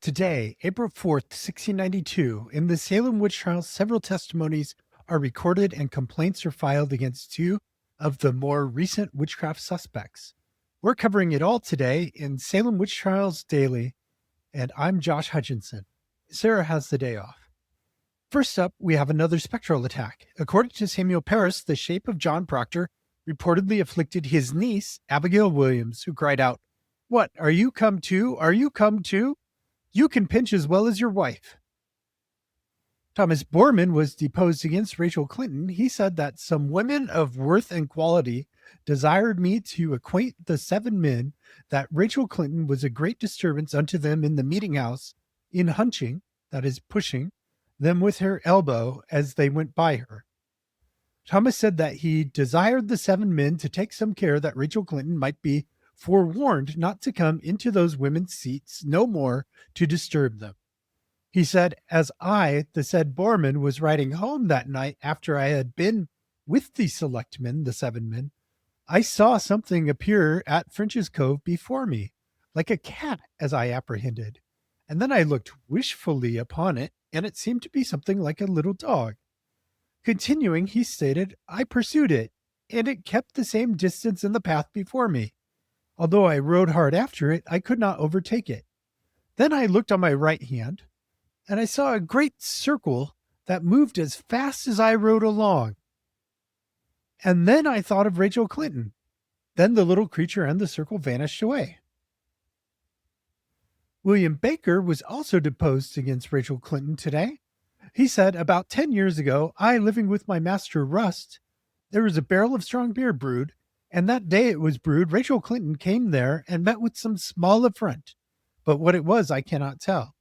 Today, April 4th, 1692, in the Salem witch trials, several testimonies are recorded and complaints are filed against two of the more recent witchcraft suspects. We're covering it all today in Salem Witch Trials Daily, and I'm Josh Hutchinson. Sarah has the day off. First up, we have another spectral attack. According to Samuel Parris, the shape of John Proctor reportedly afflicted his niece, Abigail Williams, who cried out, "What, are you come too? Are you come too? You can pinch as well as your wife." Thomas Boarman was deposed against Rachel Clinton. He said that some women of worth and quality desired me to acquaint the 7 men that Rachel Clinton was a great disturbance unto them in the meetinghouse, in hunching, that is, pushing, them with her elbow as they went by her. Thomas said that he desired the 7 men to take some care that Rachel Clinton might be forewarned not to come into those women's seats no more to disturb them. He said, as I, the said Boarman, was riding home that night after I had been with the select men, the 7 men, I saw something appear at French's Cove before me, like a cat, as I apprehended. And then I looked wishfully upon it, and it seemed to be something like a little dog. Continuing, he stated, I pursued it, and it kept the same distance in the path before me. Although I rode hard after it, I could not overtake it. Then I looked on my right hand, and I saw a great circle that moved as fast as I rode along. And then I thought of Rachel Clinton. Then the little creature and the circle vanished away. William Baker was also deposed against Rachel Clinton today. He said, about 10 years ago, I living with my master Rust, there was a barrel of strong beer brewed, and that day it was brewed, Rachel Clinton came there and met with some small affront, but what it was I cannot tell.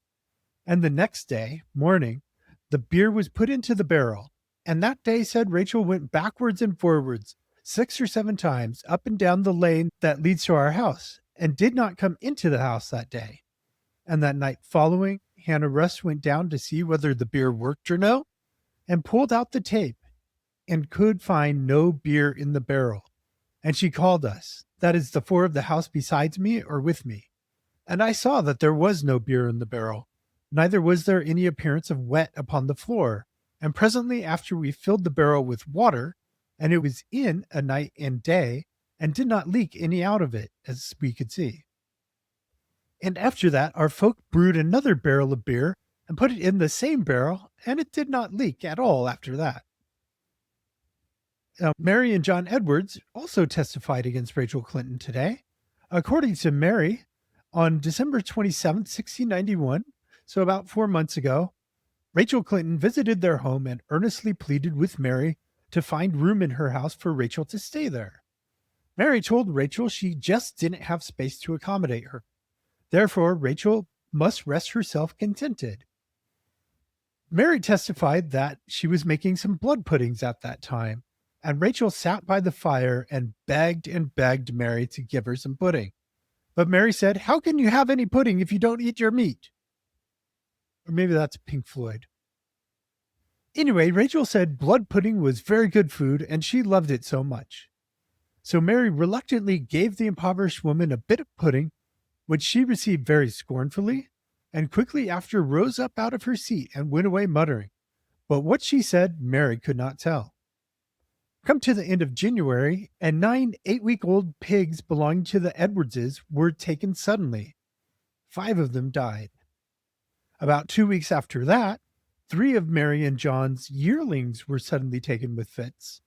And the next day, morning, the beer was put into the barrel, and that day said Rachel went backwards and forwards 6 or 7 times up and down the lane that leads to our house, and did not come into the house that day. And that night following, Hannah Rust went down to see whether the beer worked or no, and pulled out the tape, and could find no beer in the barrel. And she called us, that is, the 4 of the house besides me or with me. And I saw that there was no beer in the barrel, neither was there any appearance of wet upon the floor. And presently after we filled the barrel with water, and it was in a night and day, and did not leak any out of it, as we could see. And after that our folk brewed another barrel of beer, and put it in the same barrel, and it did not leak at all after that. Now, Mary and John Edwards also testified against Rachel Clinton today. According to Mary, on December 27th, 1691, so about 4 months ago, Rachel Clinton visited their home and earnestly pleaded with Mary to find room in her house for Rachel to stay there. Mary told Rachel she just didn't have space to accommodate her. Therefore, Rachel must rest herself contented. Mary testified that she was making some blood puddings at that time, and Rachel sat by the fire and begged Mary to give her some pudding. But Mary said, how can you have any pudding if you don't eat your meat? Or maybe that's Pink Floyd. Anyway, Rachel said blood pudding was very good food, and she loved it so much. So Mary reluctantly gave the impoverished woman a bit of pudding, which she received very scornfully, and quickly after rose up out of her seat and went away muttering. But what she said, Mary could not tell. Come to the end of January, and 9 8-week-old pigs belonging to the Edwardses were taken suddenly. 5 of them died. About 2 weeks after that, 3 of Mary and John's yearlings were suddenly taken with fits.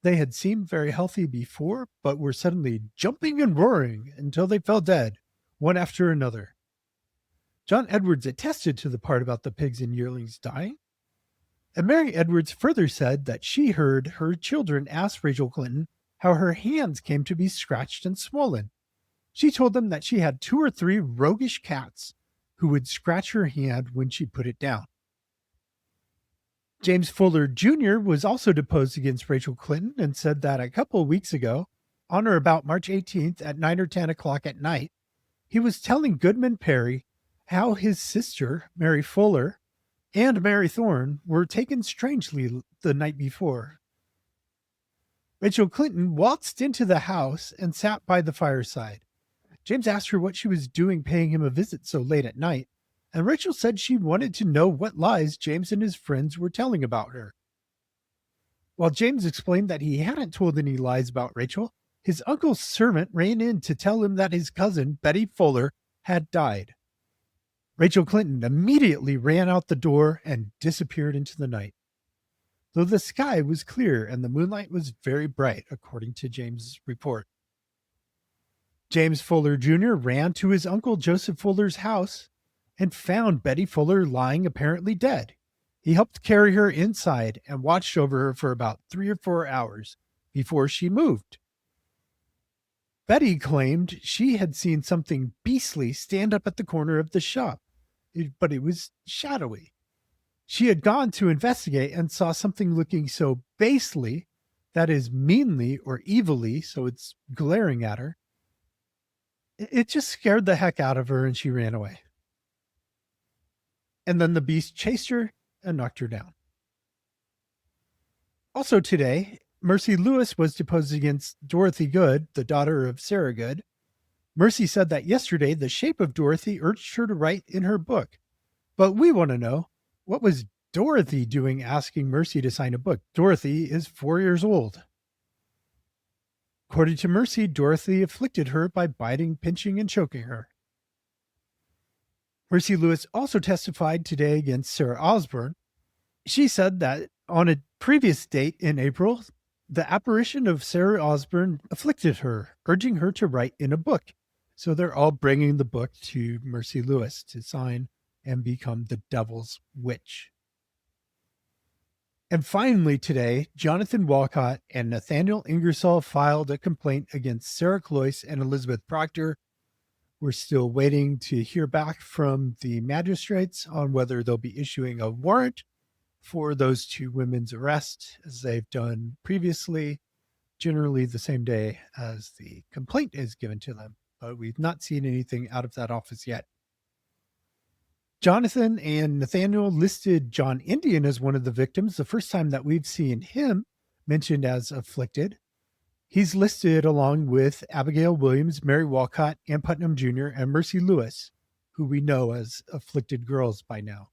They had seemed very healthy before, but were suddenly jumping and roaring until they fell dead, one after another. John Edwards attested to the part about the pigs and yearlings dying. And Mary Edwards further said that she heard her children ask Rachel Clinton how her hands came to be scratched and swollen. She told them that she had 2 or 3 roguish cats who would scratch her hand when she put it down. James Fuller Jr. was also deposed against Rachel Clinton and said that a couple of weeks ago, on or about March 18th at 9 or 10 o'clock at night, he was telling Goodman Perry how his sister, Mary Fuller, and Mary Thorne were taken strangely the night before. Rachel Clinton waltzed into the house and sat by the fireside. James asked her what she was doing paying him a visit so late at night, and Rachel said she wanted to know what lies James and his friends were telling about her. While James explained that he hadn't told any lies about Rachel, his uncle's servant ran in to tell him that his cousin, Betty Fuller, had died. Rachel Clinton immediately ran out the door and disappeared into the night, though the sky was clear and the moonlight was very bright, according to James's report. James Fuller Jr. ran to his uncle Joseph Fuller's house and found Betty Fuller lying apparently dead. He helped carry her inside and watched over her for about 3 or 4 hours before she moved. Betty claimed she had seen something beastly stand up at the corner of the shop, but it was shadowy. She had gone to investigate and saw something looking so basely, that is meanly or evilly, so it's glaring at her. It just scared the heck out of her and she ran away. And then the beast chased her and knocked her down. Also today, Mercy Lewis was deposed against Dorothy Good, the daughter of Sarah Good. Mercy said that yesterday the shape of Dorothy urged her to write in her book. But we want to know, what was Dorothy doing asking Mercy to sign a book? Dorothy is 4 years old. According to Mercy, Dorothy afflicted her by biting, pinching, and choking her. Mercy Lewis also testified today against Sarah Osburn. She said that on a previous date in April, the apparition of Sarah Osburn afflicted her, urging her to write in a book. So they're all bringing the book to Mercy Lewis to sign and become the devil's witch. And finally today, Jonathan Walcott and Nathaniel Ingersoll filed a complaint against Sarah Cloyce and Elizabeth Proctor. We're still waiting to hear back from the magistrates on whether they'll be issuing a warrant for those two women's arrest, as they've done previously, generally the same day as the complaint is given to them. But we've not seen anything out of that office yet. Jonathan and Nathaniel listed John Indian as one of the victims, the first time that we've seen him mentioned as afflicted. He's listed along with Abigail Williams, Mary Walcott, Ann Putnam Jr., and Mercy Lewis, who we know as afflicted girls by now.